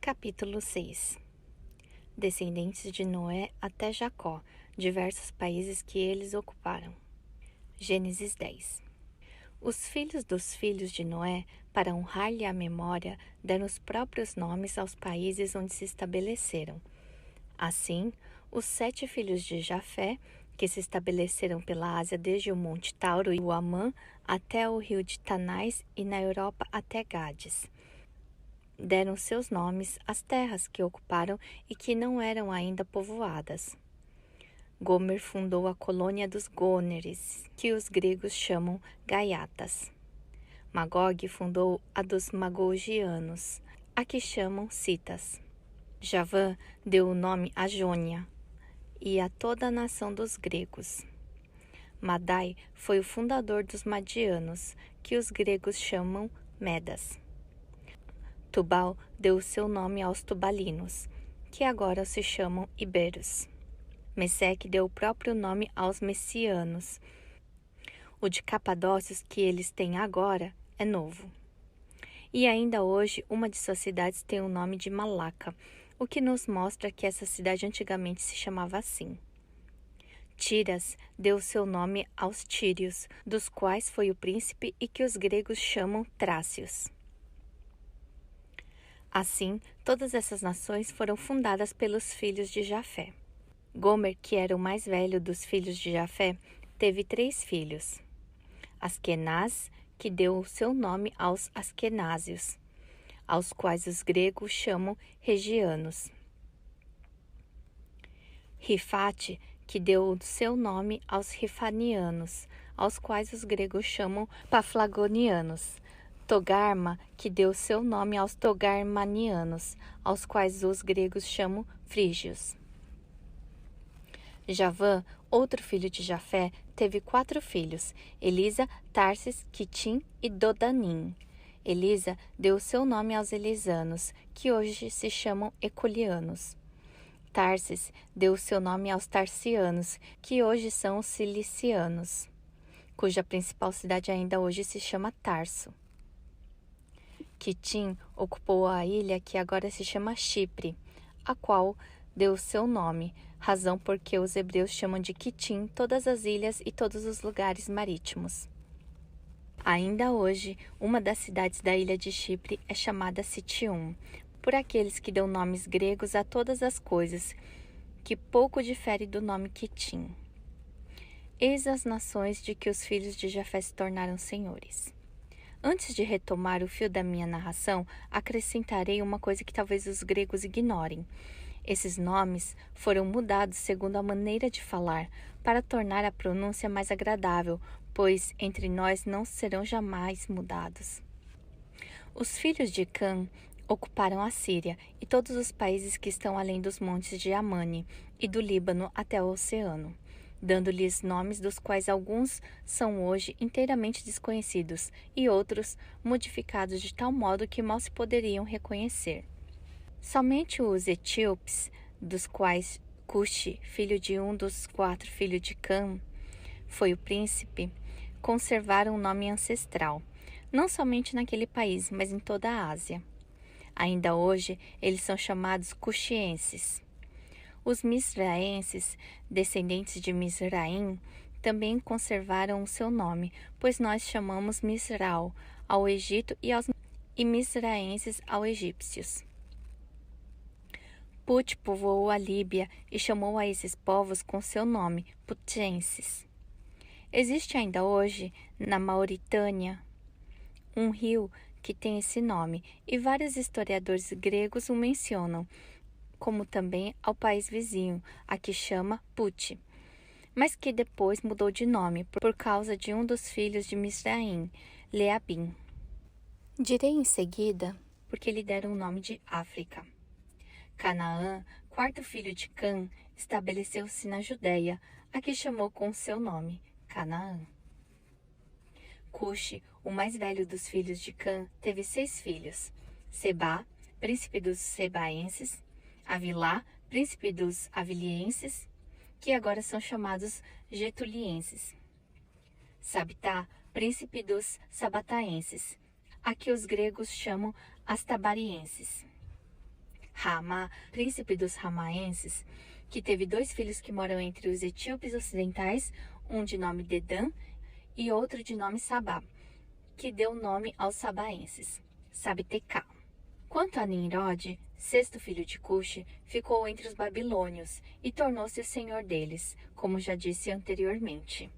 Capítulo 6. Descendentes de Noé até Jacó, diversos países que eles ocuparam. Gênesis 10. Os filhos dos filhos de Noé, para honrar-lhe a memória, deram os próprios nomes aos países onde se estabeleceram. Assim, os 7 filhos de Jafé, que se estabeleceram pela Ásia desde o Monte Tauro e o Amã até o rio de Tanais e na Europa até Gades, deram seus nomes às terras que ocuparam e que não eram ainda povoadas. Gomer fundou a colônia dos Gôneres, que os gregos chamam Gaiatas. Magog fundou a dos Magogianos, a que chamam Citas. Javã deu o nome a Jônia e a toda a nação dos gregos. Madai foi o fundador dos Madianos, que os gregos chamam Medas. Tubal deu o seu nome aos tubalinos, que agora se chamam iberos. Meseque deu o próprio nome aos messianos. O de Capadócios que eles têm agora é novo. E ainda hoje, uma de suas cidades tem o nome de Malaca, o que nos mostra que essa cidade antigamente se chamava assim. Tiras deu o seu nome aos tírios, dos quais foi o príncipe e que os gregos chamam Trácios. Assim, todas essas nações foram fundadas pelos filhos de Jafé. Gomer, que era o mais velho dos filhos de Jafé, teve 3 filhos. Askenaz, que deu o seu nome aos askenásios, aos quais os gregos chamam regianos. Rifate, que deu o seu nome aos rifanianos, aos quais os gregos chamam paflagonianos. Togarma, que deu seu nome aos togarmanianos, aos quais os gregos chamam frígios. Javã, outro filho de Jafé, teve 4 filhos, Elisa, Tarsis, Quitim e Dodanim. Elisa deu seu nome aos elisanos, que hoje se chamam ecolianos. Tarsis deu seu nome aos tarsianos, que hoje são os cilicianos, cuja principal cidade ainda hoje se chama Tarso. Quitim ocupou a ilha que agora se chama Chipre, a qual deu seu nome, razão porque os hebreus chamam de Quitim todas as ilhas e todos os lugares marítimos. Ainda hoje, uma das cidades da ilha de Chipre é chamada Citium, por aqueles que dão nomes gregos a todas as coisas, que pouco difere do nome Quitim. Eis as nações de que os filhos de Jafé se tornaram senhores. Antes de retomar o fio da minha narração, acrescentarei uma coisa que talvez os gregos ignorem. Esses nomes foram mudados segundo a maneira de falar, para tornar a pronúncia mais agradável, pois entre nós não serão jamais mudados. Os filhos de Cã ocuparam a Síria e todos os países que estão além dos montes de Amane e do Líbano até o oceano, dando-lhes nomes dos quais alguns são hoje inteiramente desconhecidos e outros modificados de tal modo que mal se poderiam reconhecer. Somente os etíopes, dos quais Cuxi, filho de um dos 4 filhos de Cã, foi o príncipe, conservaram o nome ancestral, não somente naquele país, mas em toda a Ásia. Ainda hoje, eles são chamados cuxienses. Os misraenses, descendentes de Misraim, também conservaram o seu nome, pois nós chamamos Misral ao Egito e misraenses aos egípcios. Put povoou a Líbia e chamou a esses povos com seu nome, putenses. Existe ainda hoje, na Mauritânia, um rio que tem esse nome, e vários historiadores gregos o mencionam, como também ao país vizinho, a que chama Put, mas que depois mudou de nome por causa de um dos filhos de Misraim, Leabim. Direi em seguida porque lhe deram o nome de África. Canaã, 4º filho de Cã, estabeleceu-se na Judéia, a que chamou com seu nome, Canaã. Cuxi, o mais velho dos filhos de Cã, teve 6 filhos: Sebá, príncipe dos sebaenses; Avilá, príncipe dos avilienses, que agora são chamados getulienses; Sabitá, príncipe dos sabataenses, a que os gregos chamam astabarienses; Ramá, príncipe dos ramaenses, que teve 2 filhos que moram entre os etíopes ocidentais, um de nome Dedã e outro de nome Sabá, que deu nome aos sabaenses, Sabtecá. Quanto a Nimrod, 6º filho de Cuxi, ficou entre os babilônios e tornou-se o senhor deles, como já disse anteriormente.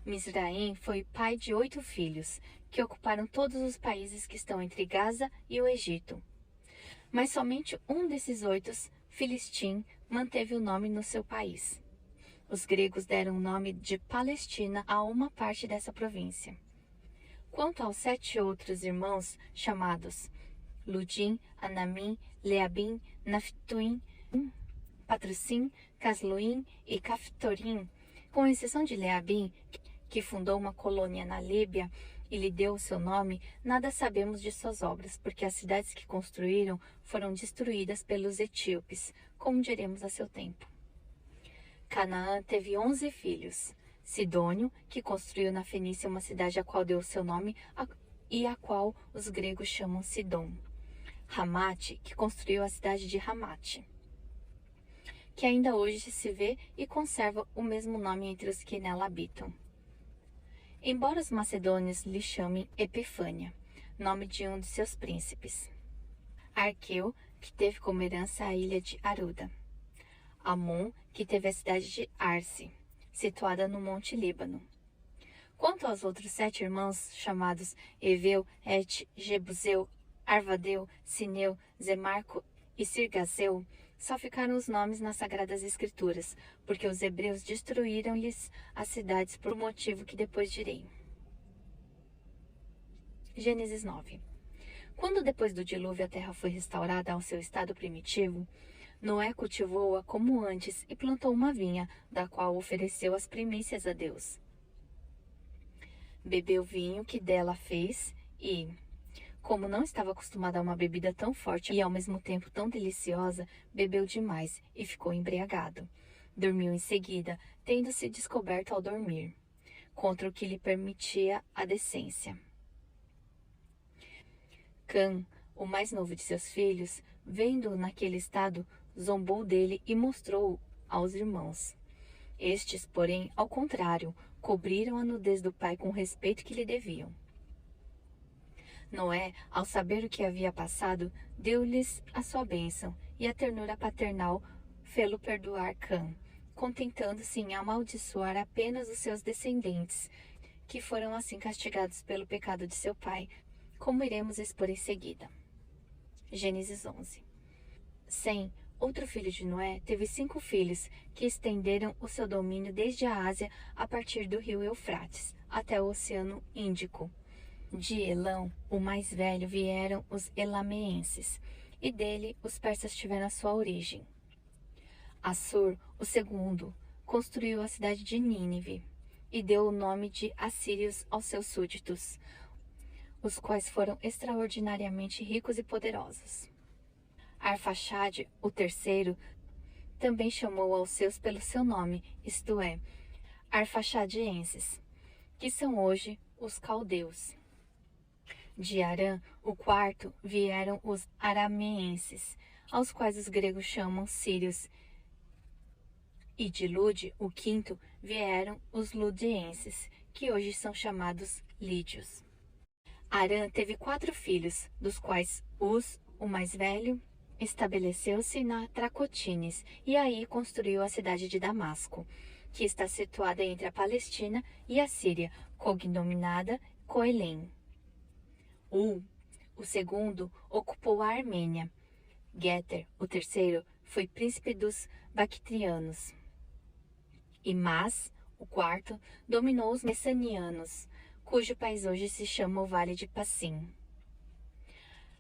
Misraim foi pai de 8 filhos, que ocuparam todos os países que estão entre Gaza e o Egito. Mas somente um desses 8, Filistim, manteve o nome no seu país. Os gregos deram o nome de Palestina a uma parte dessa província. Quanto aos 7 outros irmãos, chamados Ludim, Anamim, Leabim, Nafttuim, Patrussim, Casluim e Caftorim, com exceção de Leabim, que fundou uma colônia na Líbia e lhe deu o seu nome, nada sabemos de suas obras, porque as cidades que construíram foram destruídas pelos etíopes, como diremos a seu tempo. Canaã teve 11 filhos. Sidônio, que construiu na Fenícia uma cidade a qual deu o seu nome e a qual os gregos chamam Sidom. Ramate, que construiu a cidade de Ramate, que ainda hoje se vê e conserva o mesmo nome entre os que nela habitam. Embora os macedônios lhe chamem Epifânia, nome de um de seus príncipes. Arqueu, que teve como herança a ilha de Aruda. Amon, que teve a cidade de Arce, situada no Monte Líbano. Quanto aos outros 7 irmãos, chamados Eveu, Et, Jebuseu, Arvadeu, Sineu, Zemarco e Sirgazeu, só ficaram os nomes nas Sagradas Escrituras, porque os hebreus destruíram-lhes as cidades por motivo que depois direi. Gênesis 9. Quando depois do dilúvio a terra foi restaurada ao seu estado primitivo, Noé cultivou-a como antes e plantou uma vinha, da qual ofereceu as primícias a Deus. Bebeu vinho que dela fez e, como não estava acostumado a uma bebida tão forte e ao mesmo tempo tão deliciosa, bebeu demais e ficou embriagado. Dormiu em seguida, tendo-se descoberto ao dormir, contra o que lhe permitia a decência. Cã, o mais novo de seus filhos, vendo-o naquele estado, zombou dele e mostrou-o aos irmãos. Estes, porém, ao contrário, cobriram a nudez do pai com o respeito que lhe deviam. Noé, ao saber o que havia passado, deu-lhes a sua bênção, e a ternura paternal fê-lo perdoar Cã, contentando-se em amaldiçoar apenas os seus descendentes, que foram assim castigados pelo pecado de seu pai, como iremos expor em seguida. Gênesis 11. Sem, outro filho de Noé, teve 5 filhos, que estenderam o seu domínio desde a Ásia a partir do rio Eufrates, até o Oceano Índico. De Elão, o mais velho, vieram os elameenses, e dele os persas tiveram a sua origem. Assur, o segundo, construiu a cidade de Nínive, e deu o nome de assírios aos seus súditos, os quais foram extraordinariamente ricos e poderosos. Arfaxade, o terceiro, também chamou aos seus pelo seu nome, isto é, arfaxadienses, que são hoje os caldeus. De Arã, o quarto, vieram os arameenses, aos quais os gregos chamam sírios. E de Lude, o quinto, vieram os ludienses, que hoje são chamados lídios. Arã teve 4 filhos, dos quais Uz, o mais velho, estabeleceu-se na Tracotines e aí construiu a cidade de Damasco, que está situada entre a Palestina e a Síria, cognominada Coelém. O segundo, ocupou a Armênia. Geter, o terceiro, foi príncipe dos Bactrianos. E Mas, o quarto, dominou os Messanianos, cujo país hoje se chama o Vale de Passim.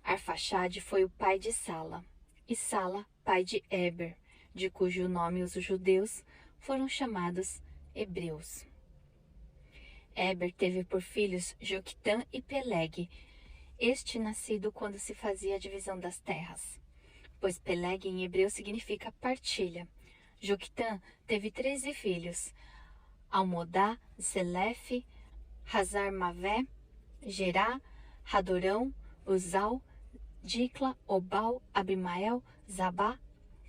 Arfaxade foi o pai de Sala, e Sala, pai de Eber, de cujo nome os judeus foram chamados hebreus. Eber teve por filhos Joquitã e Peleg, este nascido quando se fazia a divisão das terras, pois Peleg em hebreu significa partilha. Joquitã teve 13 filhos, Almodá, Selefe, Hazar-Mavé, Gerá, Hadorão, Uzal, Dicla, Obal, Abimael, Zabá,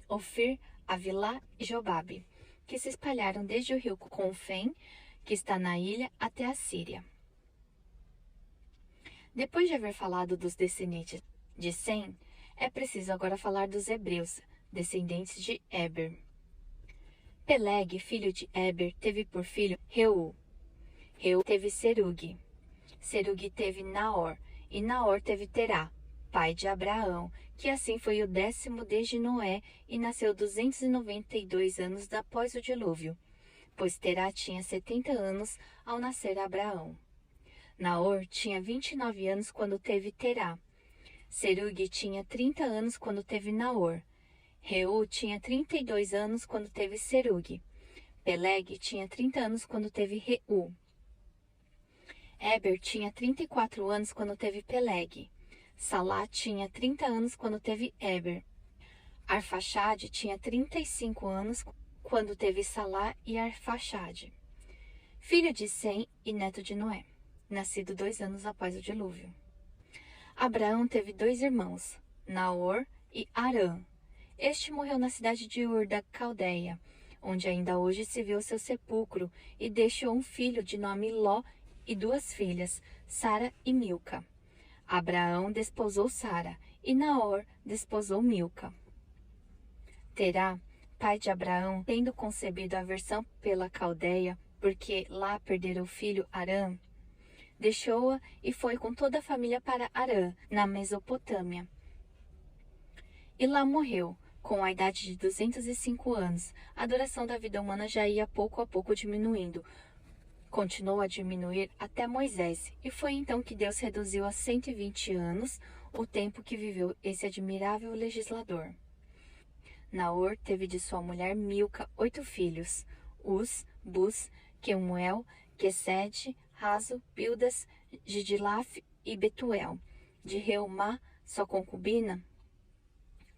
Ofir, Avilá e Jobabe, que se espalharam desde o rio Confém, que está na ilha, até a Síria. Depois de haver falado dos descendentes de Sem, é preciso agora falar dos hebreus, descendentes de Éber. Peleg, filho de Éber, teve por filho Reu. Reu teve Serug. Serug teve Naor, e Naor teve Terá, pai de Abraão, que assim foi o 10º desde Noé e nasceu 292 anos após o dilúvio, pois Terá tinha 70 anos ao nascer Abraão. Naor tinha 29 anos quando teve Terá. Serug tinha 30 anos quando teve Naor. Reu tinha 32 anos quando teve Serug. Peleg tinha 30 anos quando teve Reu. Éber tinha 34 anos quando teve Peleg. Salá tinha 30 anos quando teve Éber. Arfaxade tinha 35 anos quando teve Salá e Arfaxade. Filho de Sem e neto de Noé, nascido 2 anos após o dilúvio. Abraão teve 2 irmãos, Naor e Harã. Este morreu na cidade de Ur da Caldeia, onde ainda hoje se vê o seu sepulcro, e deixou um filho de nome Ló e 2 filhas, Sara e Milca. Abraão desposou Sara, e Naor desposou Milca. Terá, pai de Abraão, tendo concebido aversão pela Caldeia, porque lá perdera o filho Harã, deixou-a e foi com toda a família para Harã, na Mesopotâmia. E lá morreu, com a idade de 205 anos. A duração da vida humana já ia pouco a pouco diminuindo. Continuou a diminuir até Moisés, e foi então que Deus reduziu a 120 anos o tempo que viveu esse admirável legislador. Naor teve de sua mulher Milca 8 filhos, Uz, Bus, Quemuel, Quesede, Razo, Bildas, Gidilaf e Betuel. De Reumá, sua concubina,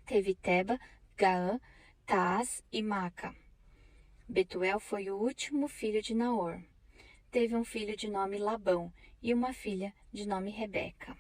teve Teba, Gaã, Taás e Maca. Betuel foi o último filho de Naor. Teve um filho de nome Labão e uma filha de nome Rebeca.